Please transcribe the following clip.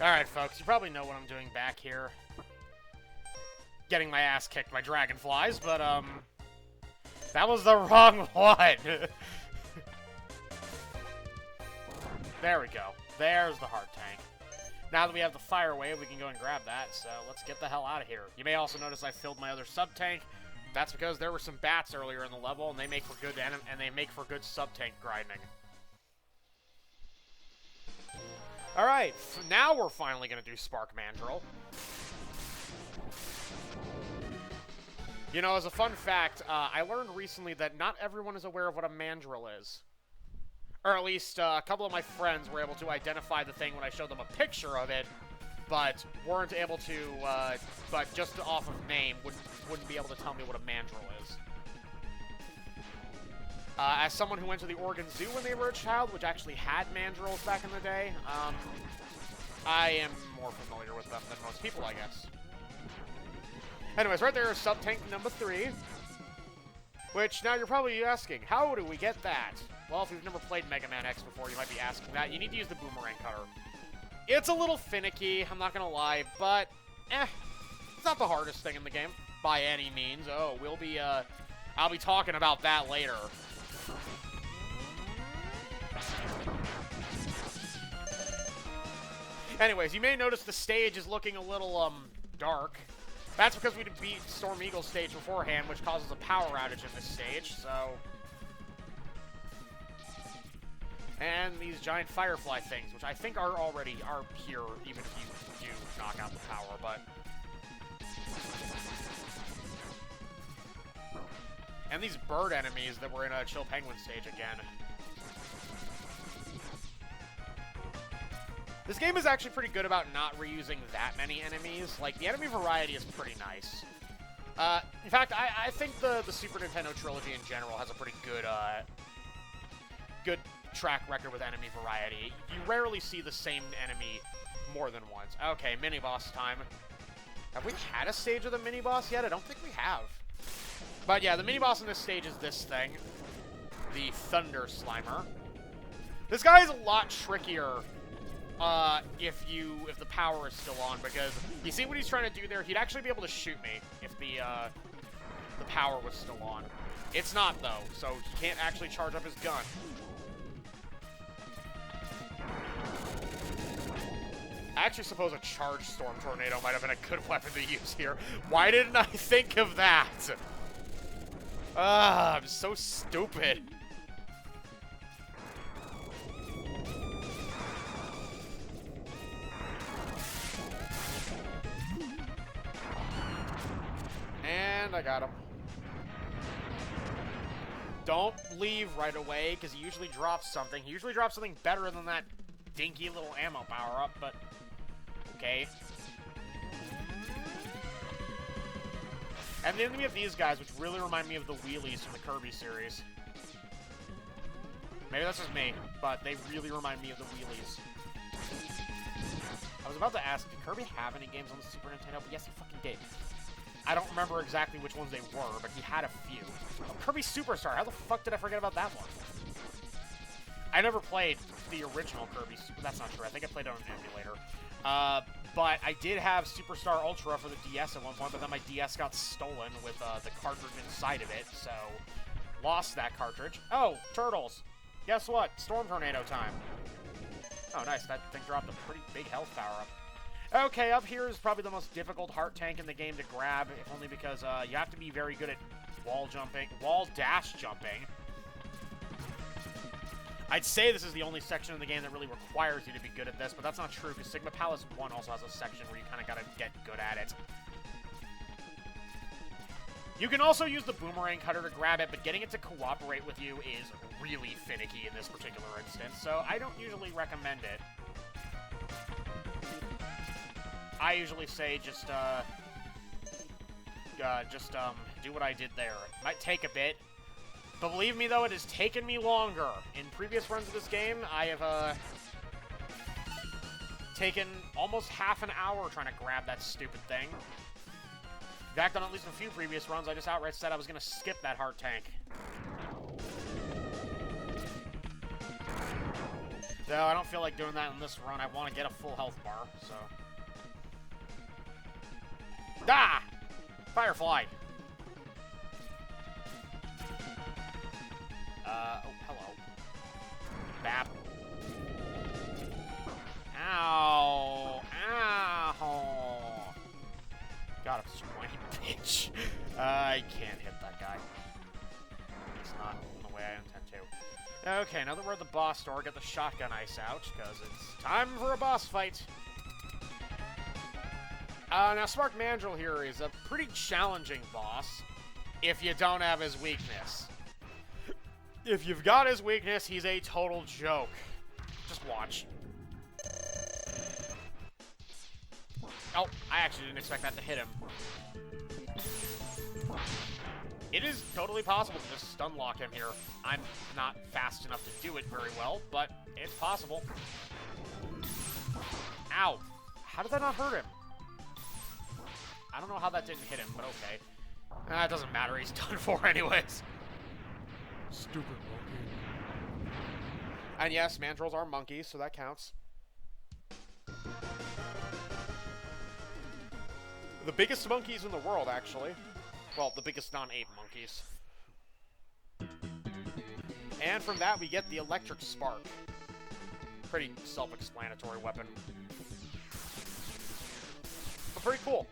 Alright, folks, you probably know what I'm doing back here. Getting my ass kicked by dragonflies, but, that was the wrong one! There we go. There's the heart tank. Now that we have the fire wave, we can go and grab that, so let's get the hell out of here. You may also notice I filled my other sub-tank. That's because there were some bats earlier in the level, and they make for good sub-tank grinding. Alright, now we're finally going to do Spark Mandrill. You know, as a fun fact, I learned recently that not everyone is aware of what a mandrill is. Or at least a couple of my friends were able to identify the thing when I showed them a picture of it, but weren't able to, but just off of name, wouldn't be able to tell me what a mandrill is. As someone who went to the Oregon Zoo when they were a child, which actually had mandrills back in the day, I am more familiar with them than most people, I guess. Anyways, right there is sub-tank number 3. Which, now you're probably asking, how do we get that? Well, if you've never played Mega Man X before, you might be asking that. You need to use the boomerang cutter. It's a little finicky, I'm not gonna lie, but, it's not the hardest thing in the game, by any means. Oh, I'll be talking about that later. Anyways, you may notice the stage is looking a little, dark. That's because we beat Storm Eagle's stage beforehand, which causes a power outage in this stage, so... And these giant firefly things, which I think are here, even if you do knock out the power, but... And these bird enemies that were in a Chill Penguin stage again. This game is actually pretty good about not reusing that many enemies. Like, the enemy variety is pretty nice. In fact, I think the Super Nintendo trilogy in general has a pretty good, good track record with enemy variety. You rarely see the same enemy more than once. Okay, mini-boss time. Have we had a stage of the mini-boss yet? I don't think we have. But yeah, the mini-boss in this stage is this thing. The Thunder Slimer. This guy is a lot trickier if the power is still on, because you see what he's trying to do there? He'd actually be able to shoot me if the power was still on. It's not, though, so he can't actually charge up his gun. I actually suppose a charged Storm Tornado might have been a good weapon to use here. Why didn't I think of that? I'm so stupid. And I got him. Don't leave right away, because he usually drops something. He usually drops something better than that dinky little ammo power-up, but... Okay. And then we have these guys, which really remind me of the wheelies from the Kirby series. Maybe that's just me, but they really remind me of the wheelies. I was about to ask, did Kirby have any games on the Super Nintendo? But yes, he fucking did. I don't remember exactly which ones they were, but he had a few. Oh, Kirby Superstar. How the fuck did I forget about that one? I never played the original Kirby. That's not true. I think I played it on an emulator. But I did have Superstar Ultra for the DS at one point, but then my DS got stolen with the cartridge inside of it, so lost that cartridge. Oh, turtles. Guess what? Storm Tornado time. Oh, nice. That thing dropped a pretty big health power-up. Okay, up here is probably the most difficult heart tank in the game to grab, if only because you have to be very good at wall dash jumping. I'd say this is the only section in the game that really requires you to be good at this, but that's not true, because Sigma Palace 1 also has a section where you kind of gotta get good at it. You can also use the boomerang cutter to grab it, but getting it to cooperate with you is really finicky in this particular instance, so I don't usually recommend it. I usually say just do what I did there. It might take a bit. But believe me, though, it has taken me longer. In previous runs of this game, I have, taken almost half an hour trying to grab that stupid thing. In fact, on at least a few previous runs, I just outright said I was going to skip that heart tank. Though I don't feel like doing that in this run. I want to get a full health bar, so... Ah! Firefly! Oh, hello. Bap. Ow! Ow! God, I'm swinging, bitch. I can't hit that guy. It's not in the way I intend to. Okay, now that we're at the boss store, get the shotgun ice out, because it's time for a boss fight. Now, Smart Mandrill here is a pretty challenging boss if you don't have his weakness. If you've got his weakness, he's a total joke. Just watch. Oh, I actually didn't expect that to hit him. It is totally possible to just stun lock him here. I'm not fast enough to do it very well, but it's possible. Ow. How did that not hurt him? I don't know how that didn't hit him, but okay. It doesn't matter. He's done for anyways. Stupid monkey. And yes, mandrills are monkeys, so that counts. The biggest monkeys in the world, actually. Well, the biggest non-ape monkeys. And from that, we get the electric spark. Pretty self-explanatory weapon. But pretty cool.